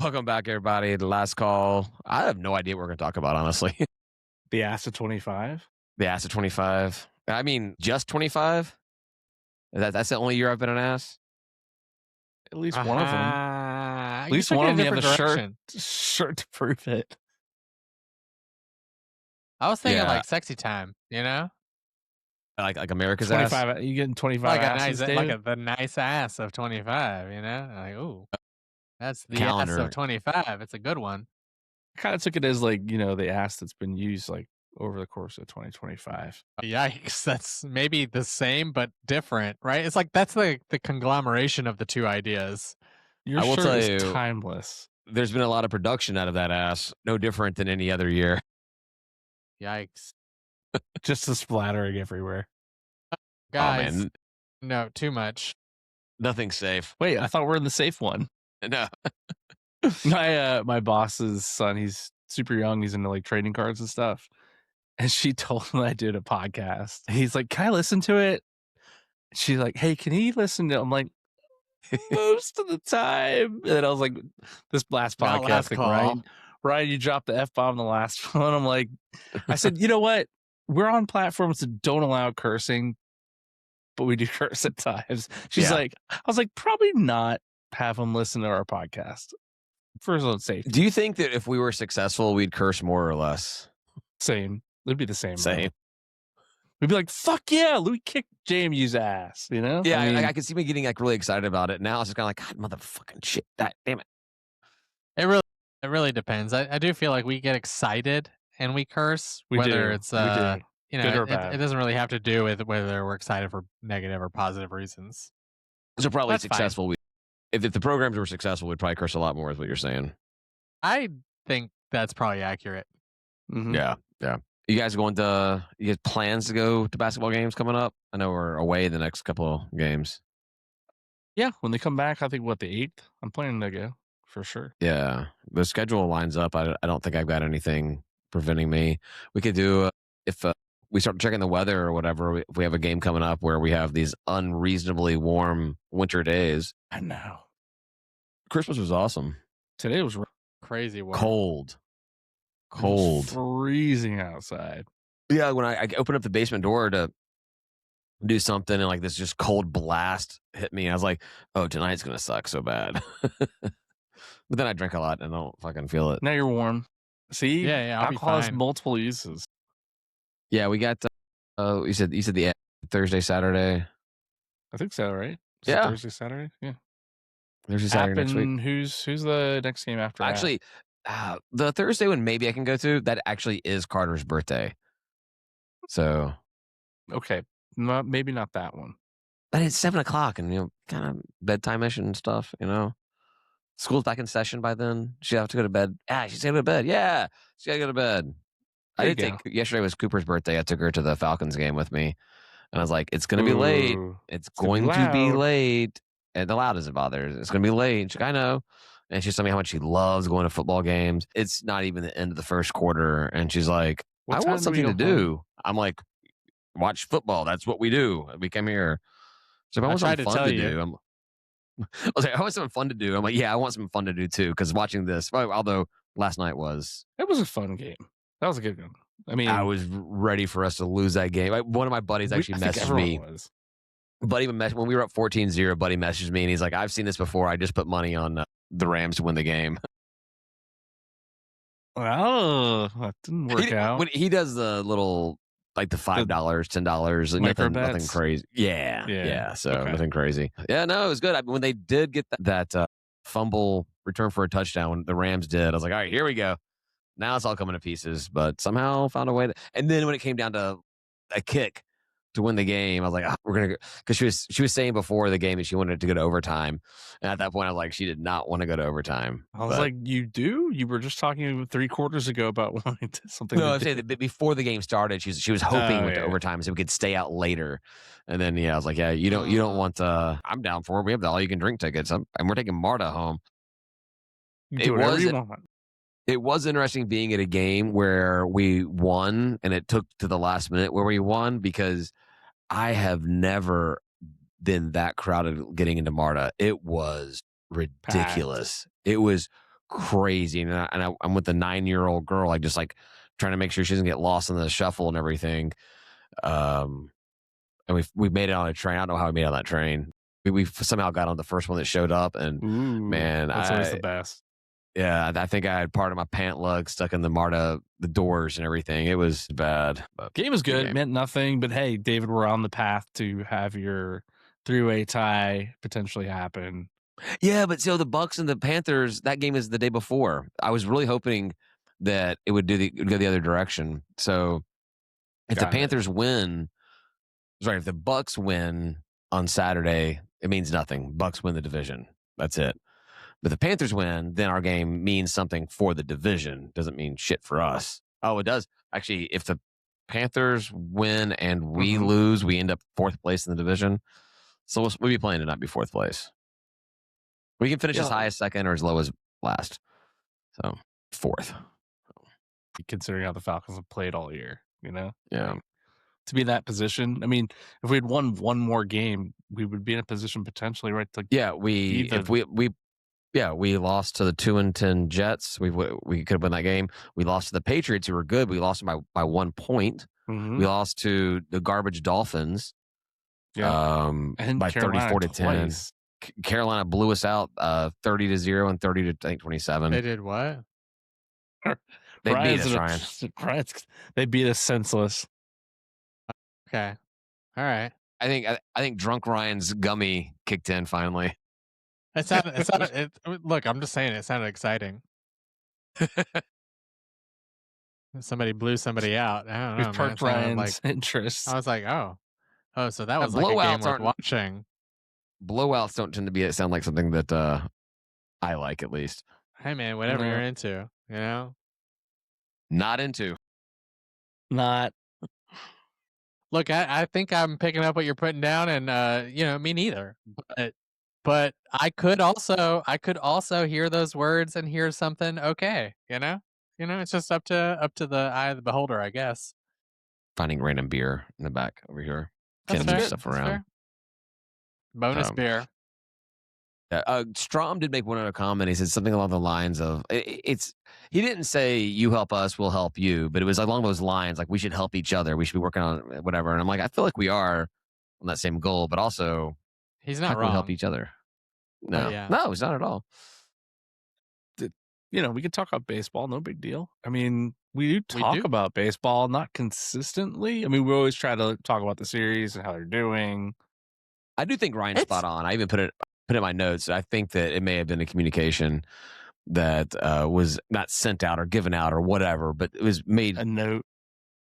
Welcome back, everybody. The last call. I have no idea what we're going to talk about, honestly. The ass of 25? The ass of 25. I mean, just 25? That's the only year I've been an ass? At least one of them. At least one of them you have a shirt to prove it. I was thinking Yeah. like sexy time, you know? Like America's 25, ass? you getting 25 Like asses, the nice ass of 25, you know? Like, ooh, that's the Calendar. ass of 25. It's a good one. I kind of took it as like, the ass that's been used like over the course of 2025. Yikes, that's maybe the same but different, right? It's like that's the conglomeration of the two ideas. Your I will shirt tell is you, timeless. There's been a lot of production out of that ass. No different than any other year. Yikes. Just the splattering everywhere. Guys, Oh, man. no, too much. Nothing's safe. Wait, I thought we're in the safe one. No. My boss's son, he's super young. He's into like trading cards and stuff. And she told him I did a podcast. He's like, "Can I listen to it?" She's like, "Hey, can he listen to it?" I'm like, most of the time. And I was like, this last Not podcast, last like, call. Ryan, you dropped the F-bomb the last one. I'm like, I said, you know what? We're on platforms that don't allow cursing, but we do curse at times. She's Yeah. like, I was like, probably not have him listen to our podcast for his own safety. Do you think that if we were successful, we'd curse more or less? Same. It'd be the same. Same. Bro. We'd be like, fuck yeah, Louis kicked JMU's ass, you know? Yeah, I mean, I can see me getting like really excited about it. Now it's just kind of like, God, motherfucking shit. Damn it. It really depends. I do feel like we get excited and we curse, whether it's we do. Good or bad. it doesn't really have to do with whether we're excited for negative or positive reasons. So probably That's successful. If the programs were successful, we'd probably curse a lot more, is what you're saying. I think that's probably accurate. Mhm. Yeah. You guys you have plans to go to basketball games coming up? I know we're away the next couple of games. Yeah, when they come back, I think, the 8th? I'm planning to go, for sure. Yeah. The schedule lines up. I don't think I've got anything preventing me. We could do, if we start checking the weather or whatever, if we have a game coming up where we have these unreasonably warm winter days. I know. Christmas was awesome. Today was Crazy warm. Cold. It was freezing outside. Yeah, when I opened up the basement door to do something and like this just cold blast hit me, I was like, oh, tonight's going to suck so bad. But then I drank a lot and I don't fucking feel it. Now you're warm. See? Yeah, I'll be alcohol has fine. multiple uses. Yeah, we got, you said the Thursday, Saturday. I think so, right? Is it Yeah. Thursday, Saturday? Yeah. Thursday, Saturday next week. Who's the next game after that? Actually, the Thursday one maybe I can go to. That actually is Carter's birthday. So. Okay. Maybe not that one. But it's 7:00 and, kind of bedtime-ish and stuff, School's back in session by then. She'll have to go to bed. She's going to go to bed. Yeah, she's got to go to bed. Yesterday was Cooper's birthday. I took her to the Falcons game with me. And I was like, it's going to be late. It's going to be late. And the loud doesn't bother. It's going to be late. And she's like, I know. And she's telling me how much she loves going to football games. It's not even the end of the first quarter. And she's like, I want something to do. I'm like, watch football. That's what we do. We come here. So if I want something fun to do, I was like, I want something fun to do. I'm like, yeah, I want something fun to do too. Because watching this, although last night it was a fun game. That was a good one. I mean, I was ready for us to lose that game. One of my buddies actually messaged me. Buddy, when we were up 14-0, Buddy messaged me and he's like, I've seen this before. I just put money on the Rams to win the game. Well, that didn't work out. When he does the little, like the $5, $10, nothing crazy. Yeah. So nothing crazy. Yeah, no, it was good. When they did get that fumble return for a touchdown, the Rams did. I was like, all right, here we go. Now it's all coming to pieces, but somehow found a way. And then when it came down to a kick to win the game, I was like, we're going to go. Because she was saying before the game that she wanted to go to overtime. And at that point, I was like, she did not want to go to overtime. I was like, you do? You were just talking 3 quarters ago about wanting to something. No, I was saying that before the game started, she was hoping with the overtime so we could stay out later. And then, I was like, yeah, you don't want I'm down for it. We have the all-you-can-drink tickets. And we're taking Marta home. Do whatever you want. It was interesting being at a game where we won and it took to the last minute where we won, because I have never been that crowded getting into Marta. It was ridiculous. Packed. It was crazy. And I'm with the 9-year-old girl, like just like trying to make sure she doesn't get lost in the shuffle and everything. And we've made it on a train. I don't know how we made it on that train. We somehow got on the first one that showed up, and man, that's always the best. Yeah, I think I had part of my pant lug stuck in the doors and everything. It was bad. But Game was good, meant nothing. But hey, David, we're on the path to have your 3-way tie potentially happen. Yeah, but so the Bucks and the Panthers, that game is the day before. I was really hoping that it would go the other direction. So if the Panthers win, sorry, if the Bucks win on Saturday, it means nothing. Bucks win the division. That's it. But the Panthers win, then our game means something for the division. Doesn't mean shit for us. Oh, it does. Actually, if the Panthers win and we lose, we end up 4th place in the division. So we'll be playing to not be 4th place. We can finish as high as 2nd or as low as last. So 4th. Considering how the Falcons have played all year, you know? Yeah. To be in that position. I mean, if we had won one more game, we would be in a position potentially, right? To we lost to the 2-10 Jets. We could have won that game. We lost to the Patriots, who were good. We lost them by 1 point. We lost to the garbage Dolphins. And by Carolina 34-10. Carolina blew us out 30-0 and 30-27. They did what? They beat us, Ryan. They beat us senseless. Okay. All right. I think drunk Ryan's gummy kicked in finally. Look, I'm just saying it sounded exciting. Somebody blew somebody out. I don't know. We've perked Ryan's interest. I was like, oh, so that was like a game worth watching. Blowouts don't tend to sound like something that I like, at least. Hey man, whatever you're into, you know. Not into. Not. Look, I think I'm picking up what you're putting down, and me neither. But I could also hear those words and hear something okay, you know? It's just up to the eye of the beholder, I guess. Finding random beer in the back over here. That's Can't fair. move stuff around. Fair. Bonus beer. Strom did make one other comment. He said something along the lines of, he didn't say you help us, we'll help you, but it was along those lines, like we should help each other. We should be working on whatever. And I'm like, I feel like we are on that same goal, but also he's not how can wrong. we help each other? No, no, it's not at all. We could talk about baseball, no big deal. I mean, we do talk about baseball, not consistently. I mean, we always try to talk about the series and how they're doing. I do think Ryan's spot on. I even put it in my notes. I think that it may have been a communication that was not sent out or given out or whatever, but it was made a note.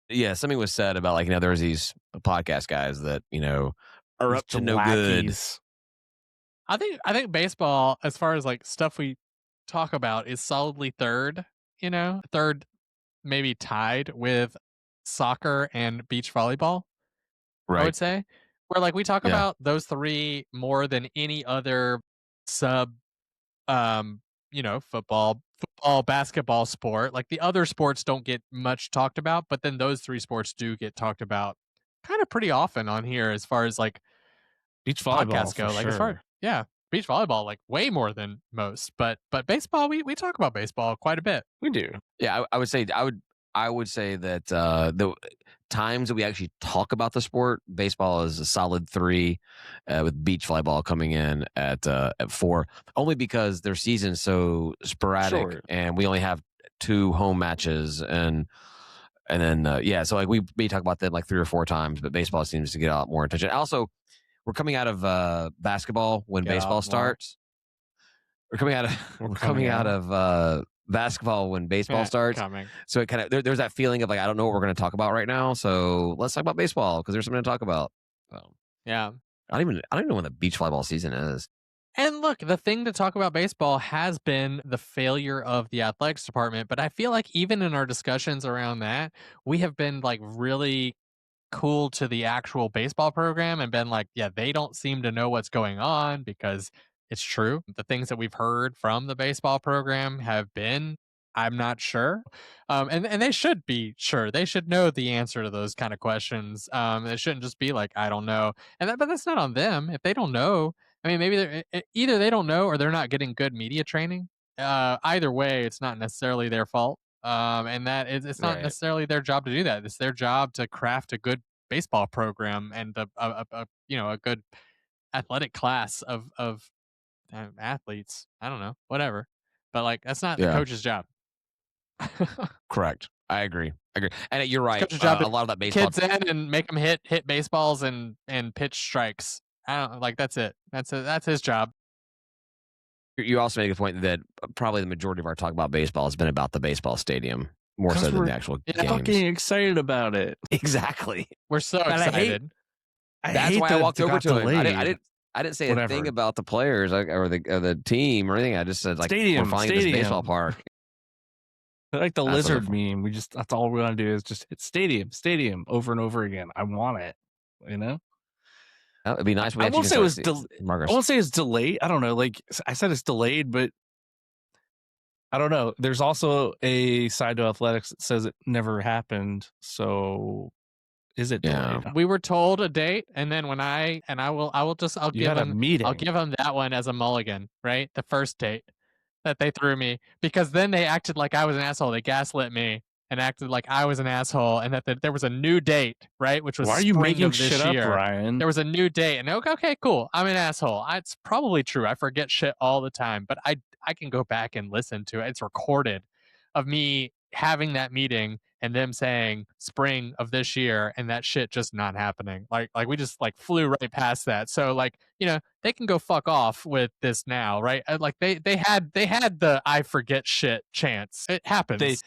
Yeah, something was said about like, there was these podcast guys that, are up to no good. I think baseball, as far as like stuff we talk about, is solidly third, third, maybe tied with soccer and beach volleyball. Right. I would say, where like we talk about those 3 more than any other sub, football, basketball sport. Like the other sports don't get much talked about, but then those 3 sports do get talked about kind of pretty often on here as far as like beach volleyball podcasts go. Like as far beach volleyball, like way more than most. But baseball, we talk about baseball quite a bit. We do. Yeah, I would say that the times that we actually talk about the sport, baseball is a solid 3, with beach volleyball coming in at 4, only because their season's so sporadic and we only have 2 home matches and then so like we may talk about them like 3 or 4 times, but baseball seems to get a lot more attention. Also, we're coming out of basketball when baseball starts. We're coming out of basketball when baseball starts. So it kind of there's that feeling of like, I don't know what we're going to talk about right now, so let's talk about baseball because there's something to talk about. So, yeah, I don't even know when the beach volleyball season is. And look, the thing to talk about baseball has been the failure of the athletics department, but I feel like even in our discussions around that, we have been like really cool to the actual baseball program and been like, yeah, they don't seem to know what's going on, because it's true. The things that we've heard from the baseball program have been, I'm not sure. And they should be sure. They should know the answer to those kind of questions. It shouldn't just be like, I don't know. But that's not on them. If they don't know, I mean, maybe either they don't know or they're not getting good media training. either way, it's not necessarily their fault. And that it's not Right. necessarily their job to do that. It's their job to craft a good baseball program and a good athletic class of athletes. I don't know, whatever. But like, that's not the Yeah. coach's job. Correct. I agree. And you're right. Coach's job A to lot of that baseball. kids in and make them hit baseballs and pitch strikes. I don't like. That's it. That's his job. You also make a point that probably the majority of our talk about baseball has been about the baseball stadium more so than the actual games. Fucking excited about it. Exactly. We're so And excited. That's why I walked over to him. I didn't say a Whatever. thing about the players or the team or anything. I just said like Stadium, we're finding this baseball stadium. park. Like the That's lizard wonderful. meme. That's all we want to do is just hit stadium over and over again. I want it. You know? It'd be nice. I won't say it was I won't say it's delayed. I don't know. Like I said, it's delayed, but I don't know. There's also a side to athletics that says it never happened. So is it delayed? We were told a date, and then I'll You give had a them meeting. I'll give them that one as a mulligan, right? The first date that they threw me, because then they acted like I was an asshole. They gaslit me and acted like I was an asshole, and that there was a new date, right? Which was Why are you spring making of this shit year. up, Ryan? There was a new date, and okay, cool. I'm an asshole. It's probably true. I forget shit all the time, but I can go back and listen to it. It's recorded of me having that meeting and them saying spring of this year, and that shit just not happening. Like we just like flew right past that. So like, they can go fuck off with this now, right? Like they had the I forget shit chance. It happens.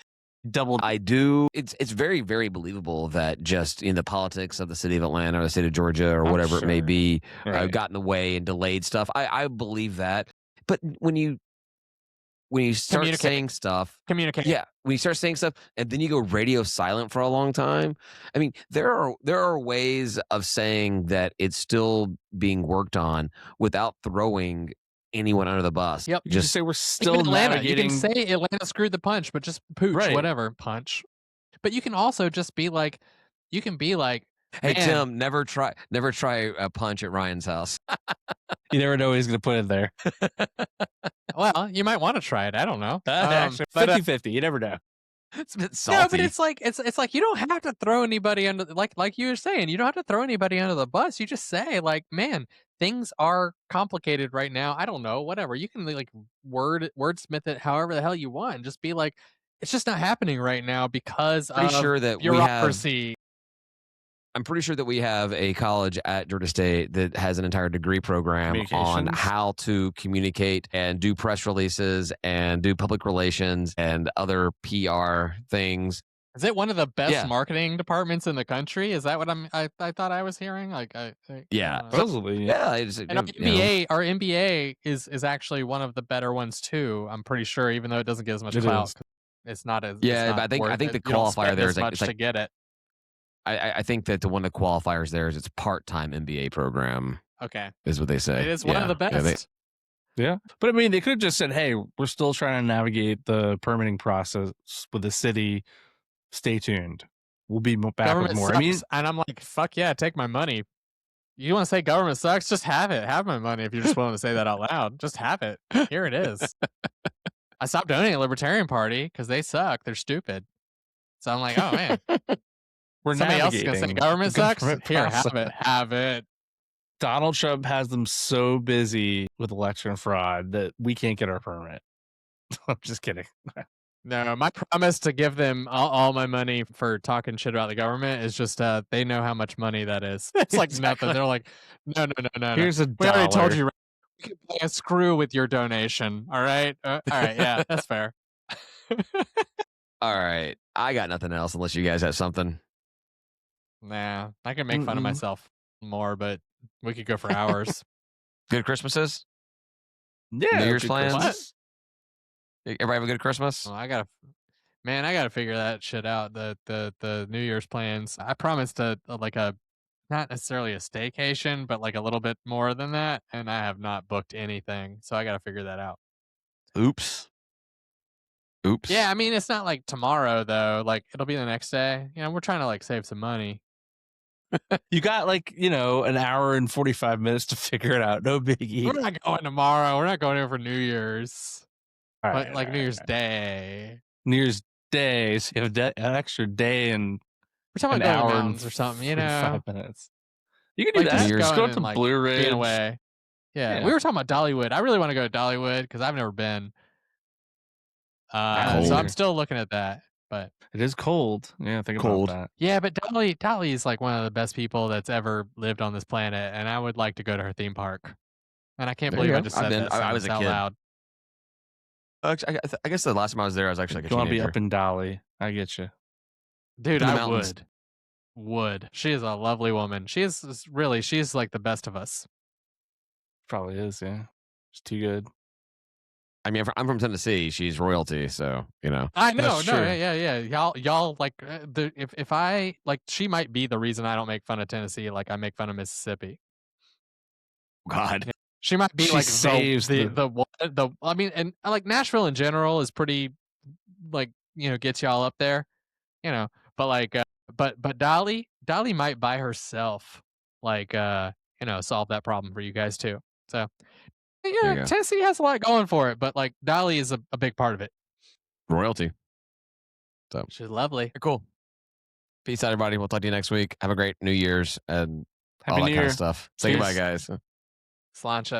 I do. It's very, very believable that just in the politics of the city of Atlanta or the state of Georgia or whatever it may be, got in the way and delayed stuff. I believe that. But when you start saying stuff, communicate. Yeah, when you start saying stuff and then you go radio silent for a long time. I mean, there are ways of saying that it's still being worked on without throwing anyone under the bus. Yep. You just say we're still Atlanta. navigating. You can say Atlanta screwed the punch, but just pooch, whatever, punch. But you can also just be like, hey, Tim, never try a punch at Ryan's house. You never know he's going to put it there. Well, you might want to try it. I don't know. Actually, 50-50. You never know. It's a bit salty. No, but it's like you don't have to throw anybody under like you were saying, you don't have to throw anybody under the bus. You just say like, man, things are complicated right now. I don't know, whatever. You can like wordsmith it however the hell you want and just be like, it's just not happening right now because of bureaucracy. I'm pretty sure that we have a college at Georgia State that has an entire degree program on how to communicate and do press releases and do public relations and other PR things. Is it one of the best marketing departments in the country? Is that what I thought I was hearing? Like, supposedly, yeah. And our MBA is actually one of the better ones too. I'm pretty sure, even though it doesn't get as much clout. It's not as but I think the qualifier there is much to get it. I think that one of the qualifiers there is it's part-time MBA program. Okay. Is what they say. It is one of the best. Yeah. But I mean, they could have just said, hey, we're still trying to navigate the permitting process with the city. Stay tuned. We'll be back Government with more. Sucks. I mean, and I'm like, fuck yeah, take my money. You want to say government sucks? Just have it. Have my money if you're just willing to say that out loud. Just have it. Here it is. I stopped donating Libertarian Party because they suck. They're stupid. So I'm like, oh man. Somebody else is going to say government sucks? Here, have it. Donald Trump has them so busy with election fraud that we can't get our permit. I'm just kidding. No, my promise to give them all my money for talking shit about the government is just they know how much money that is. It's like nothing. They're like, no. Here's $1. We already told you. We can play a screw with your donation. All right. All right. Yeah, that's fair. All right. I got nothing else unless you guys have something. Nah, I can make fun of myself more, but we could go for hours. Good Christmases? Yeah. New Year's plans? What? Everybody have a good Christmas? Well, I gotta figure that shit out. The New Year's plans. I promised not necessarily a staycation, but like a little bit more than that, and I have not booked anything, so I gotta figure that out. Oops. Yeah, I mean it's not like tomorrow though. Like it'll be the next day. We're trying to like save some money. You got an hour and 45 minutes to figure it out. No biggie. We're not going tomorrow. We're not going over New Year's. But like New Year's Day. New Year's Day, so you have an extra day and We're talking an about going to hour the and mountains or something, you know. 45 minutes. You can do Like that. New Just Year's- go to and, like, Blue Ridge. being away. Yeah, we were talking about Dollywood. I really want to go to Dollywood because I've never been. So I'm still looking at that. But it is cold. Yeah, think Cold. about that. yeah, but Dolly is like one of the best people that's ever lived on this planet, and I would like to go to her theme park. And I can't There you believe I go. just I've said been- that I was sentence a out kid. loud. I guess the last time I was there, I was actually like a You want to be teenager. up in Dolly. I get you. Dude, In the I mountains. would. She is a lovely woman. She's like the best of us. Probably is, yeah. It's too good. I mean, I'm from Tennessee. She's royalty, so you know. I know, That's no, true. yeah. Y'all like if I like, she might be the reason I don't make fun of Tennessee like I make fun of Mississippi. God. She might be She like saves the I mean, and like Nashville in general is pretty like, you know, gets y'all up there, you know. But like, but Dolly might by herself like you know, solve that problem for you guys too. So There you yeah, go. Tennessee has a lot going for it, but like Dolly is a big part of it. Royalty. So She's lovely. cool. Peace out, everybody. We'll talk to you next week. Have a great New Year's and Happy all that New kind Year. of stuff. Say goodbye, Cheers. guys. Slancha.